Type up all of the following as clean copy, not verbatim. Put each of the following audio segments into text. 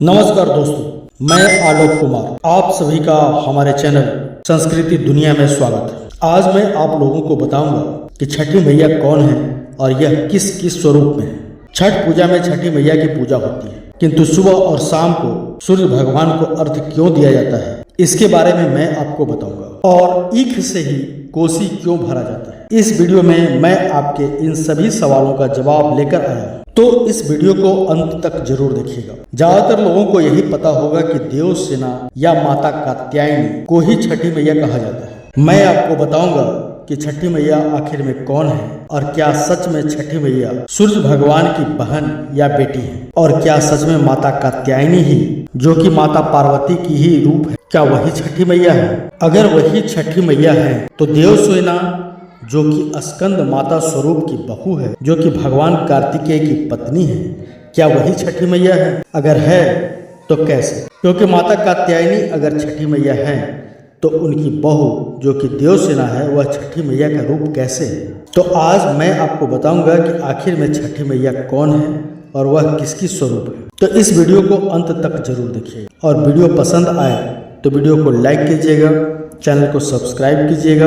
नमस्कार दोस्तों, मैं आलोक कुमार आप सभी का हमारे चैनल संस्कृति दुनिया में स्वागत है। आज मैं आप लोगों को बताऊंगा कि छठी मैया कौन है और यह किस किस स्वरूप में है। छठ पूजा में छठी मैया की पूजा होती है, किंतु सुबह और शाम को सूर्य भगवान को अर्घ्य क्यों दिया जाता है, इसके बारे में मैं आपको बताऊंगा। और ईख से ही कोसी क्यों भरा जाता है, इस वीडियो में मैं आपके इन सभी सवालों का जवाब लेकर आया हूँ, तो इस वीडियो को अंत तक जरूर देखिएगा। ज्यादातर लोगों को यही पता होगा कि देवसेना या माता कात्यायनी को ही छठी मैया कहा जाता है। मैं आपको बताऊंगा कि छठी मैया आखिर में कौन है और क्या सच में छठी मैया सूर्य भगवान की बहन या बेटी है, और क्या सच में माता कात्यायनी ही जो कि माता पार्वती की ही रूप है, क्या वही छठी मैया है। अगर वही छठी मैया है तो देवसेना जो कि स्कंद माता स्वरूप की बहू है, जो कि भगवान कार्तिकेय की पत्नी है, क्या वही छठी मैया है? अगर है तो कैसे? क्योंकि माता कात्यायनी अगर छठी मैया है तो उनकी बहू जो कि देवसेना है वह छठी मैया का रूप कैसे है? तो आज मैं आपको बताऊंगा कि आखिर में छठी मैया कौन है और वह किसकी स्वरूप है। तो इस वीडियो को अंत तक जरूर देखिए, और वीडियो पसंद आए तो वीडियो को लाइक कीजिएगा, चैनल को सब्सक्राइब कीजिएगा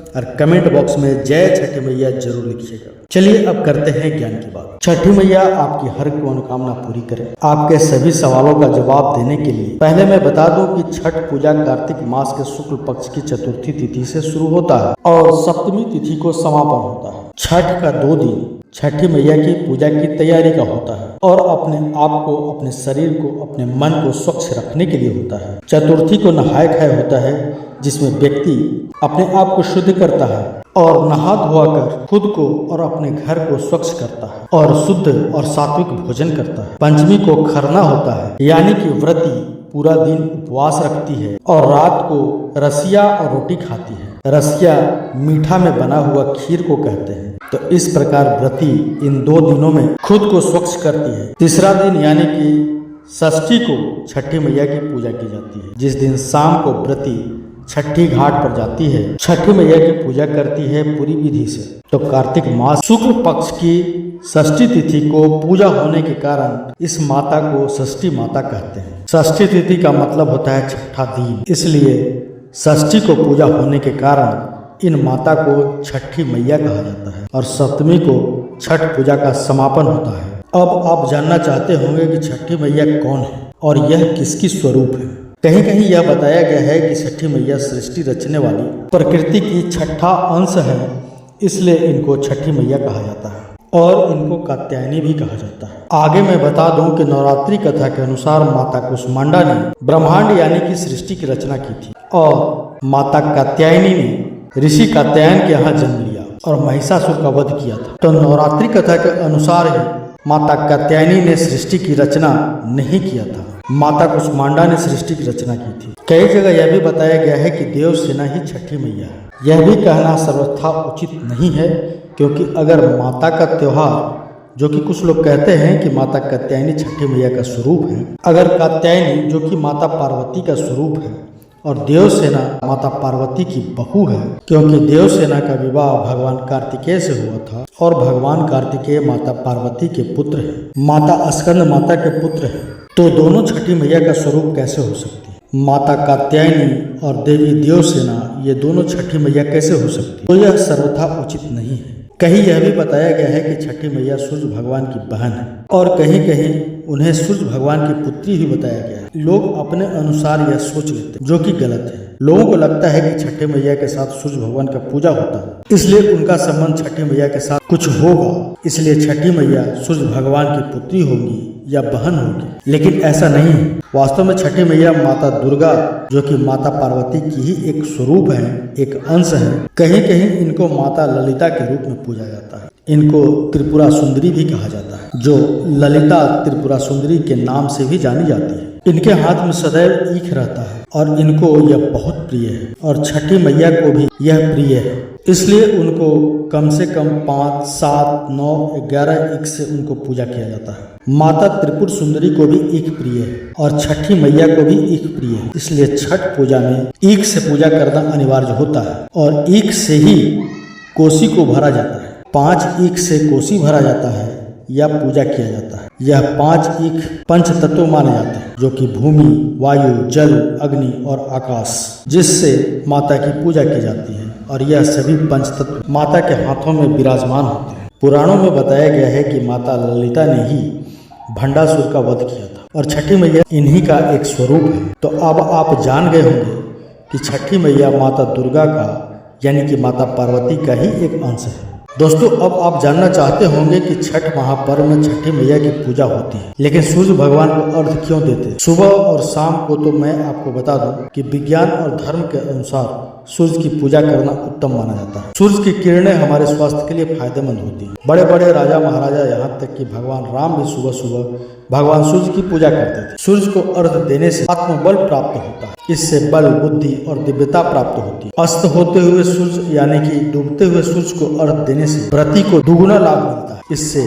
और कमेंट बॉक्स में जय छठी मैया जरूर लिखिएगा। चलिए अब करते हैं ज्ञान की बात। छठी मैया आपकी हर मनोकामना पूरी करे। आपके सभी सवालों का जवाब देने के लिए पहले मैं बता दूं कि छठ पूजा कार्तिक मास के शुक्ल पक्ष की चतुर्थी तिथि से शुरू होता है और सप्तमी तिथि को समापन होता है। छठ का 2 दिन छठी मैया की पूजा की तैयारी का होता है और अपने आप को, अपने शरीर को, अपने मन को स्वच्छ रखने के लिए होता है। चतुर्थी को नहाय खाय होता है, जिसमें व्यक्ति अपने आप को शुद्ध करता है और नहा धोआ कर खुद को और अपने घर को स्वच्छ करता है और शुद्ध और सात्विक भोजन करता है। पंचमी को खरना होता है, यानी कि व्रती पूरा दिन उपवास रखती है और रात को रसिया और रोटी खाती है। रसिया मीठा में बना हुआ खीर को कहते हैं। तो इस प्रकार व्रती इन 2 दिनों में खुद को स्वच्छ करती है। तीसरा दिन यानी कि षष्ठी को छठी मैया की पूजा की जाती है, जिस दिन शाम को व्रती छठी घाट पर जाती है, छठी मैया की पूजा करती है पूरी विधि से। तो कार्तिक मास शुक्ल पक्ष की षष्ठी तिथि को पूजा होने के कारण इस माता को षष्ठी माता कहते हैं। षष्ठी तिथि का मतलब होता है छठा दिन, इसलिए षष्ठी को पूजा होने के कारण इन माता को छठी मैया कहा जाता है और सप्तमी को छठ पूजा का समापन होता है। अब आप जानना चाहते होंगे कि छठी मैया कौन है और यह किसकी स्वरूप है। कहीं कहीं यह बताया गया है कि छठी मैया सृष्टि रचने वाली प्रकृति की छठा अंश है, इसलिए इनको छठी मैया कहा जाता है और इनको कात्यायनी भी कहा जाता है। आगे मैं बता दूं कि नवरात्रि कथा के अनुसार माता कुष्मांडा ने ब्रह्मांड यानी कि सृष्टि की रचना की थी और माता कात्यायनी ने ऋषि कात्यायन के यहाँ जन्म लिया और महिषासुर का वध किया था। तो नवरात्रि कथा के अनुसार ही माता कात्यायनी ने सृष्टि की रचना नहीं किया था, माता कुष्मांडा ने सृष्टि की रचना की थी। कई जगह यह भी बताया गया है कि देवसेना ही छठी मैया है। यह भी कहना सर्वथा उचित नहीं है, क्योंकि अगर माता का त्योहार, जो कि कुछ लोग कहते हैं कि माता कात्यायनी छठी मैया का स्वरूप है, अगर कात्यायनी जो कि माता पार्वती का स्वरूप है और देवसेना माता पार्वती की बहू है, क्योंकि देवसेना का विवाह भगवान कार्तिकेय से हुआ था और भगवान कार्तिकेय माता पार्वती के पुत्र है, माता स्कंद माता के पुत्र है, तो दोनों छठी मैया का स्वरूप कैसे हो सकती है? माता कात्यायनी और देवी देवसेना ये दोनों छठी मैया कैसे हो सकती है? तो यह सर्वथा उचित नहीं है। कहीं यह भी बताया गया है कि छठी मैया सूर्य भगवान की बहन है और कहीं कहीं उन्हें सूर्य भगवान की पुत्री भी बताया गया है। लोग अपने अनुसार यह सोच लेते हैं, जो कि गलत है। लोगों को लगता है कि छठी मैया के साथ सूर्य भगवान का पूजा होता है, इसलिए उनका संबंध छठी मैया के साथ कुछ होगा, इसलिए छठी मैया सूर्य भगवान की पुत्री होगी या बहन होगी, लेकिन ऐसा नहीं है। वास्तव में छठी मैया माता दुर्गा, जो कि माता पार्वती की ही एक स्वरूप है, एक अंश है। कहीं कहीं इनको माता ललिता के रूप में पूजा जाता है। इनको त्रिपुरा सुंदरी भी कहा जाता है, जो ललिता त्रिपुरा सुंदरी के नाम से भी जानी जाती है। इनके हाथ में सदैव ईख रहता है और इनको यह बहुत प्रिय है और छठी मैया को भी यह प्रिय है, इसलिए उनको कम से कम 5, 7, 9, 11 ईख से उनको पूजा किया जाता है। माता त्रिपुर सुंदरी को भी ईख प्रिय है और छठी मैया को भी ईख प्रिय है, इसलिए छठ पूजा में ईख से पूजा करना अनिवार्य होता है और ईख से ही कोसी को भरा जाता है। 5 ईख से कोसी भरा जाता है, या पूजा किया जाता है। यह 5 पंच तत्व माने जाते हैं, जो कि भूमि, वायु, जल, अग्नि और आकाश, जिससे माता की पूजा की जाती है। और यह सभी पंच तत्व माता के हाथों में विराजमान होते हैं। पुराणों में बताया गया है कि माता ललिता ने ही भंडासुर का वध किया था और छठी मैया इन्हीं का एक स्वरूप है। तो अब आप जान गए होंगे कि छठी मैया माता दुर्गा का यानी कि माता पार्वती का ही एक अंश है। दोस्तों, अब आप जानना चाहते होंगे कि छठ महापर्व में छठी मैया की पूजा होती है, लेकिन सूर्य भगवान को अर्घ क्यों देते हैं सुबह और शाम को? तो मैं आपको बता दूं कि विज्ञान और धर्म के अनुसार सूर्य की पूजा करना उत्तम माना जाता है। सूर्य की किरणें हमारे स्वास्थ्य के लिए फायदेमंद होती हैं। बड़े बड़े राजा महाराजा, यहाँ तक कि भगवान राम भी सुबह सुबह भगवान सूर्य की पूजा करते थे। सूर्य को अर्घ देने से आत्मबल प्राप्त होता है। इससे बल, बुद्धि और दिव्यता प्राप्त होती है। अस्त होते हुए सूर्य यानी कि डूबते हुए सूर्य को अर्घ देने से व्रती को दुगुना लाभ मिलता है। इससे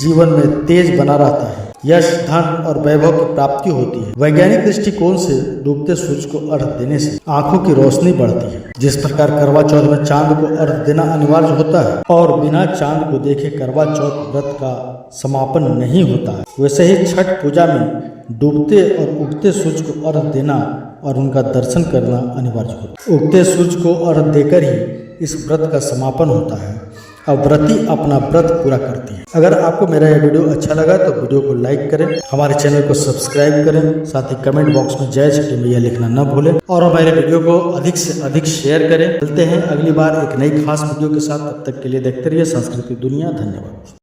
जीवन में तेज बना रहता है, यश, धन और वैभव की प्राप्ति होती है। वैज्ञानिक दृष्टिकोण से डूबते सूर्य को अर्घ देने से आंखों की रोशनी बढ़ती है। जिस प्रकार करवा चौथ में चांद को अर्घ देना अनिवार्य होता है और बिना चांद को देखे करवा चौथ व्रत का समापन नहीं होता है, वैसे ही छठ पूजा में डूबते और उगते सूर्य को अर्घ देना और उनका दर्शन करना अनिवार्य होता है। उगते सूर्य को अर्घ देकर ही इस व्रत का समापन होता है और व्रती अपना व्रत पूरा करती है। अगर आपको मेरा यह वीडियो अच्छा लगा तो वीडियो को लाइक करें, हमारे चैनल को सब्सक्राइब करें, साथ ही कमेंट बॉक्स में जय छठी मैया लिखना न भूलें और हमारे वीडियो को अधिक से अधिक शेयर करें। मिलते हैं अगली बार एक नई खास वीडियो के साथ। तब तक के लिए देखते रहिए संस्कृति दुनिया। धन्यवाद।